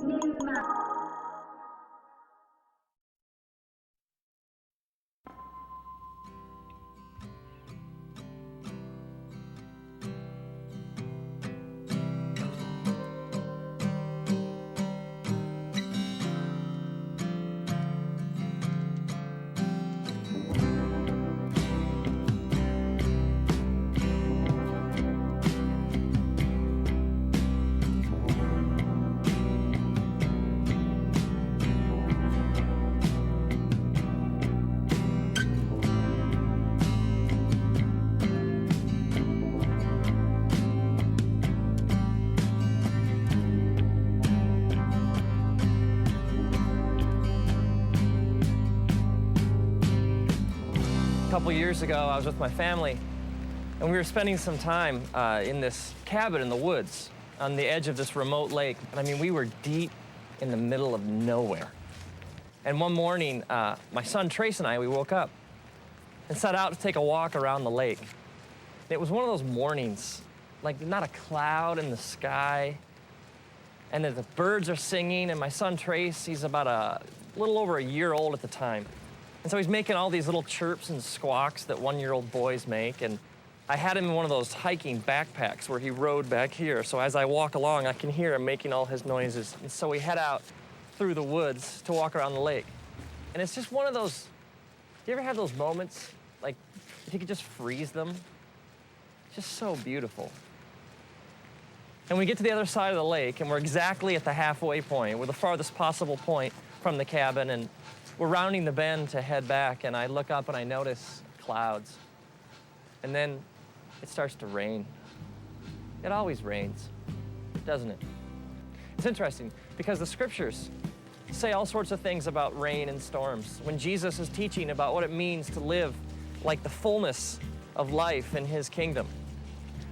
A couple years ago, I was with my family, and we were spending some time in this cabin in the woods on the edge of this remote lake. And I mean, we were deep in the middle of nowhere. And one morning, my son Trace and I, we woke up and set out to take a walk around the lake. It was one of those mornings, like not a cloud in the sky, and the birds are singing, and my son Trace, he's about a little over a year old at the time. And so he's making all these little chirps and squawks that one-year-old boys make. And I had him in one of those hiking backpacks where he rode back here. So as I walk along, I can hear him making all his noises. And so we head out through the woods to walk around the lake. And it's just one of those, do you ever have those moments, like, if you could just freeze them? It's just so beautiful. And we get to the other side of the lake, and we're exactly at the halfway point. We're the farthest possible point from the cabin, and we're rounding the bend to head back, and I look up and I notice clouds. And then it starts to rain. It always rains, doesn't it? It's interesting because the scriptures say all sorts of things about rain and storms. When Jesus is teaching about what it means to live like the fullness of life in his kingdom,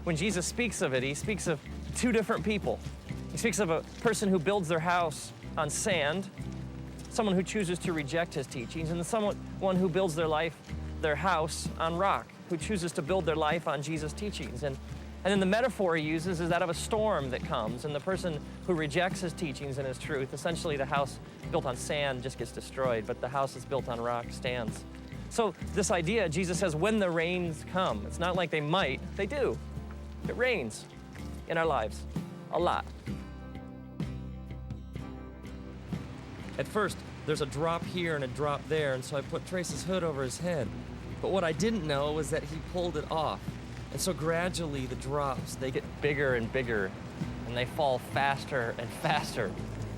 when Jesus speaks of it, he speaks of two different people. He speaks of a person who builds their house on sand, someone who chooses to reject his teachings, and someone who builds their house on rock, who chooses to build their life on Jesus' teachings. And then the metaphor he uses is that of a storm that comes, and the person who rejects his teachings and his truth, essentially the house built on sand just gets destroyed, but the house that's built on rock stands. So this idea, Jesus says, when the rains come, it's not like they might, they do. It rains in our lives, a lot. At first, there's a drop here and a drop there, and so I put Trace's hood over his head. But what I didn't know was that he pulled it off. And so gradually the drops, they get bigger and bigger, and they fall faster and faster.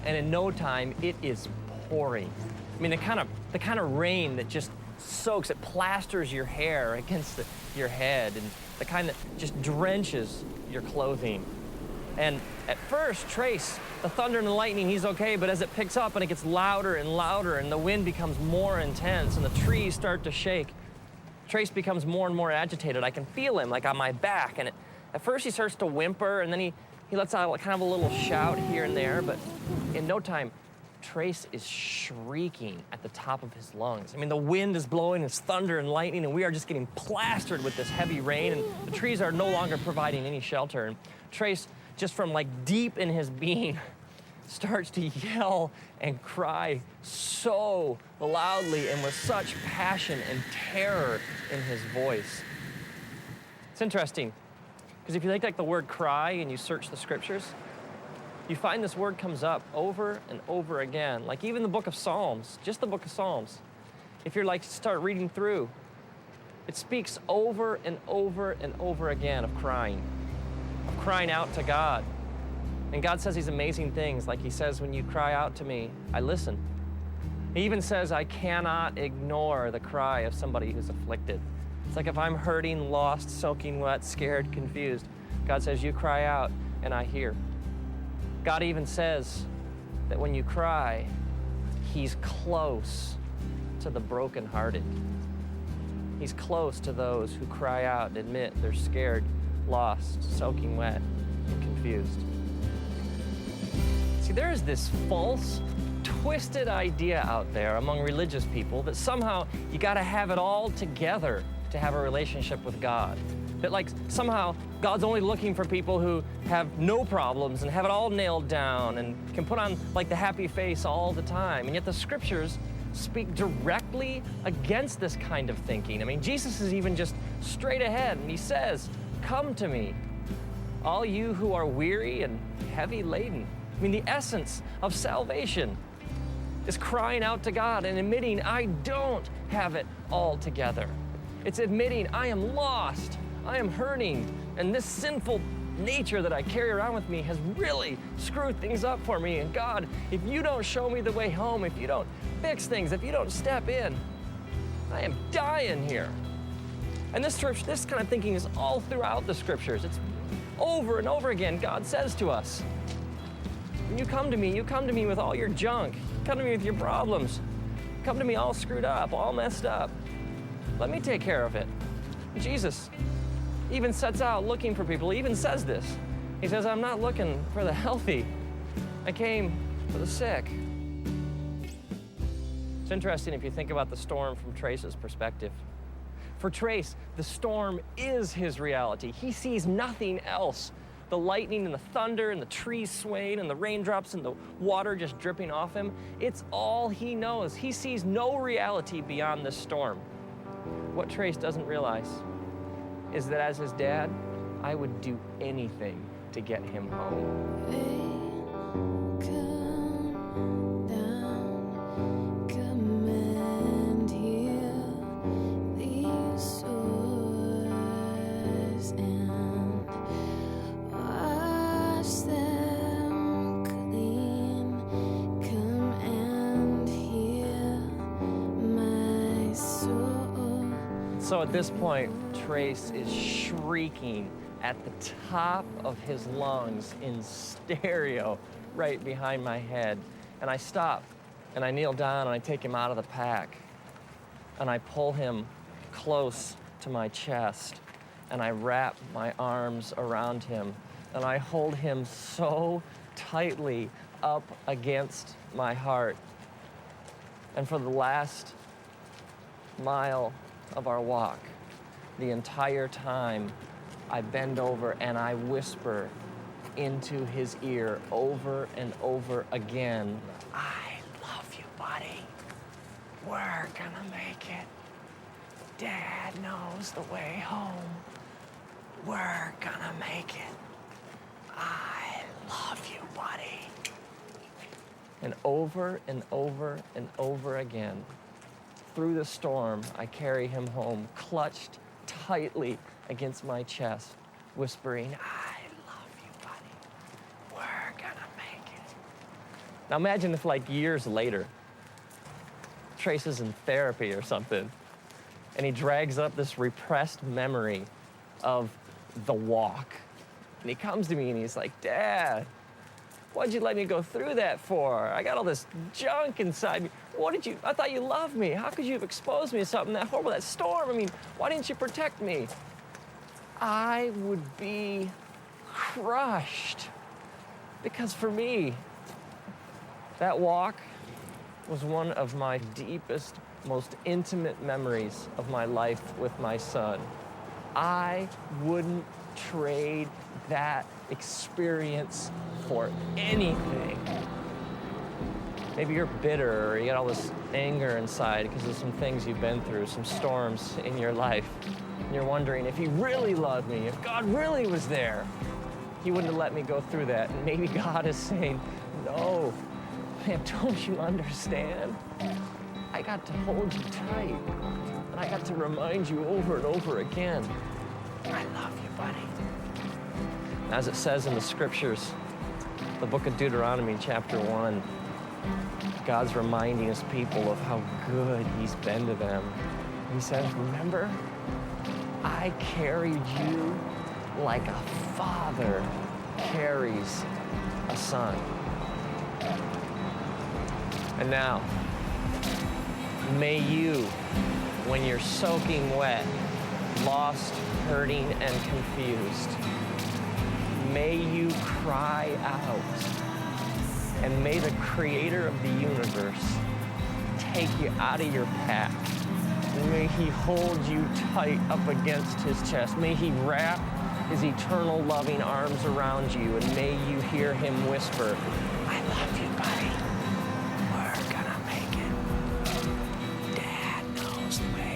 And in no time, it is pouring. I mean, the kind of rain that just soaks, it plasters your hair against your head, and the kind that just drenches your clothing. And at first, Trace, the thunder and the lightning, he's okay, but as it picks up and it gets louder and louder and the wind becomes more intense and the trees start to shake, Trace becomes more and more agitated. I can feel him, like on my back. And at first he starts to whimper, and then he lets out kind of a little shout here and there, but in no time, Trace is shrieking at the top of his lungs. I mean, the wind is blowing, it's thunder and lightning, and we are just getting plastered with this heavy rain, and the trees are no longer providing any shelter. And Trace, just from like deep in his being, starts to yell and cry so loudly and with such passion and terror in his voice. It's interesting, because if you take like the word cry and you search the scriptures, you find this word comes up over and over again. Like even the book of Psalms, just the book of Psalms. If you're like start reading through, it speaks over and over and over again of crying out to God. And God says these amazing things, like he says, when you cry out to me, I listen. He even says, I cannot ignore the cry of somebody who's afflicted. It's like if I'm hurting, lost, soaking wet, scared, confused, God says, you cry out and I hear. God even says that when you cry, he's close to the brokenhearted. He's close to those who cry out and admit they're scared, lost, soaking wet, and confused. See, there is this false, twisted idea out there among religious people that somehow you got to have it all together to have a relationship with God. That like somehow God's only looking for people who have no problems and have it all nailed down and can put on like the happy face all the time. And yet the scriptures speak directly against this kind of thinking. I mean, Jesus is even just straight ahead, and he says, "Come to me, all you who are weary and heavy laden." I mean, the essence of salvation is crying out to God and admitting, I don't have it all together. It's admitting I am lost, I am hurting, and this sinful nature that I carry around with me has really screwed things up for me. And God, if you don't show me the way home, if you don't fix things, if you don't step in, I am dying here. And this kind of thinking is all throughout the scriptures. It's over and over again. God says to us, when you come to me with all your junk, come to me with your problems, come to me all screwed up, all messed up. Let me take care of it. Jesus even sets out looking for people. He even says this. He says, I'm not looking for the healthy. I came for the sick. It's interesting if you think about the storm from Trace's perspective. For Trace, the storm is his reality. He sees nothing else. The lightning and the thunder and the trees swaying and the raindrops and the water just dripping off him. It's all he knows. He sees no reality beyond this storm. What Trace doesn't realize is that as his dad, I would do anything to get him home. So at this point, Trace is shrieking at the top of his lungs in stereo right behind my head. And I stop and I kneel down and I take him out of the pack and I pull him close to my chest and I wrap my arms around him and I hold him so tightly up against my heart. And for the last mile of our walk, the entire time, I bend over and I whisper into his ear over and over again, I love you, buddy. We're gonna make it. Dad knows the way home. We're gonna make it. I love you, buddy. And over and over and over again, through the storm, I carry him home, clutched tightly against my chest, whispering, I love you, buddy. We're gonna make it. Now imagine if like years later, Trace is in therapy or something, and he drags up this repressed memory of the walk. And he comes to me and he's like, Dad, why'd you let me go through that for? I got all this junk inside me. I thought you loved me. How could you have exposed me to something that horrible, that storm? I mean, why didn't you protect me? I would be crushed. Because for me, that walk was one of my deepest, most intimate memories of my life with my son. I wouldn't trade that experience for anything. Maybe you're bitter or you got all this anger inside because of some things you've been through, some storms in your life. And you're wondering if he really loved me, if God really was there, he wouldn't have let me go through that. And maybe God is saying, no, man, don't you understand? I got to hold you tight. And I got to remind you over and over again, I love you, buddy. As it says in the scriptures, the book of Deuteronomy, chapter 1, God's reminding his people of how good he's been to them. He says, remember, I carried you like a father carries a son. And now, may you, when you're soaking wet, lost, hurting, and confused, may you cry out, and may the creator of the universe take you out of your path. And may he hold you tight up against his chest. May he wrap his eternal loving arms around you, and may you hear him whisper, "I love you, buddy. We're gonna make it. Dad knows the way."